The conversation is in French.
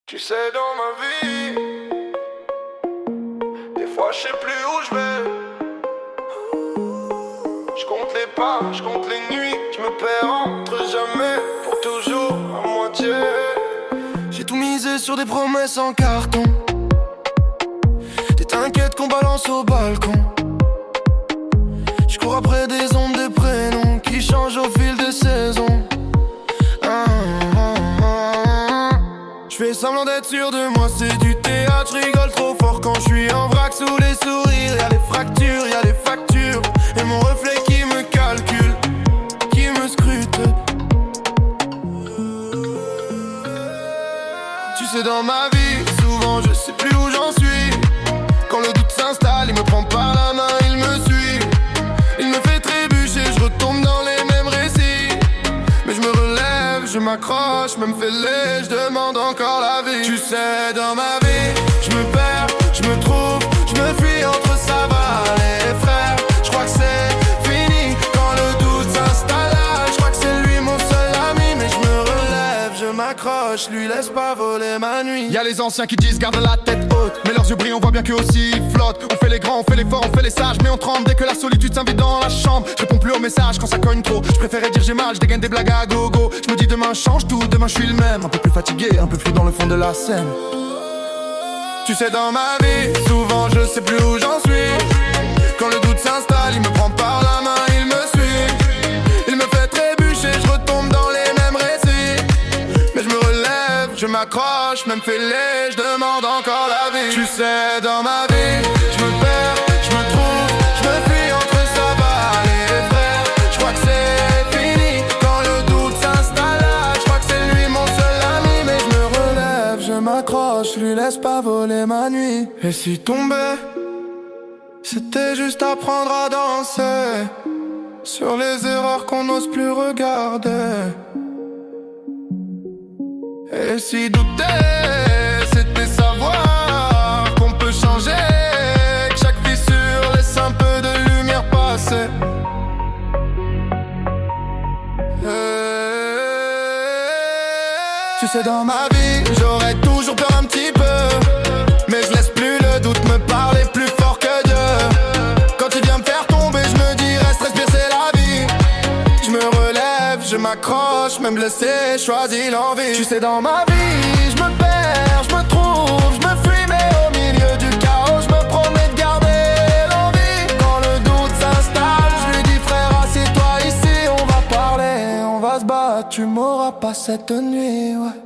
Tu sais, dans ma vie, des fois je sais plus où je vais. Je compte les pas, je compte les nuits. Je me perds entre jamais, pour toujours, à moitié. J'ai tout misé sur des promesses en carton. T'inquiète qu'on balance au balcon. Je cours après des ondes, des prénoms qui changent au fil des saisons. Je fais semblant d'être sûr de moi, c'est du théâtre. Je rigole trop fort quand je suis en vrac sous les sourires. Y'a les fractures, y'a les factures, et mon reflet qui me calcule, qui me scrute. Tu sais, dans ma vie, souvent je sais plus où j'en suis. Quand le doute s'installe, il me prend par la main, il me suit. Il me fait trébucher, je retombe dans les mêmes récits. Mais je me relève, je m'accroche, même fêlé, je demande encore la vie. Tu sais, dans ma vie, je me perds, je me trouve, je me fuis entre Saval et les frères. Je crois que c'est fini quand le doute s'installe. Je crois que c'est lui mon seul ami. Mais je me relève, je m'accroche, lui laisse pas voler ma nuit. Y'a les anciens qui disent garde la tête haute, mais leurs yeux brillent, on voit bien qu'eux aussi ils flottent. On fait les grands, on fait les forts, on fait les sages, mais on tremble dès que la solitude s'invite dans la chambre. Je réponds plus aux messages quand ça cogne trop. Je préférais dire j'ai mal, je dégaine des blagues à gogo. Je me dis demain change tout, demain je suis le même. Un peu plus fatigué, un peu plus dans le fond de la scène. Tu sais, dans ma vie, souvent je sais plus où j'en suis. Quand le doute s'installe, il me prend par la main, il me suit. Il me fait trébucher, je retombe dans les mêmes récits. Mais je me relève, je m'accroche, même fêlé, je demande encore la vie. Tu sais, dans ma vie, je me perds, je me trouve, je me fuis entre Saval et les frères. Je crois que c'est fini quand le doute s'installe. Je crois que c'est lui mon seul ami. Mais je me relève, je m'accroche, lui laisse pas voler ma nuit. Et si tomber, c'était juste apprendre à danser sur les erreurs qu'on n'ose plus regarder. Et si douter, c'était savoir qu'on peut changer, que chaque fissure laisse un peu de lumière passer. Tu sais, dans ma vie, j'aurais toujours peur un petit peu, mais je laisse plus le doute me parler plus fort que Dieu. Quand il vient me faire tomber, je me dis reste, respire, c'est la vie. Je me relève, je m'accroche, même blessé, choisis l'envie. Tu sais, dans ma vie, je me perds, je me trouve, je me fuis, mais au milieu du chaos, je me promets de garder l'envie. Quand le doute s'installe, je lui dis frère, assieds-toi ici, on va parler, on va se battre, tu m'auras pas cette nuit, ouais.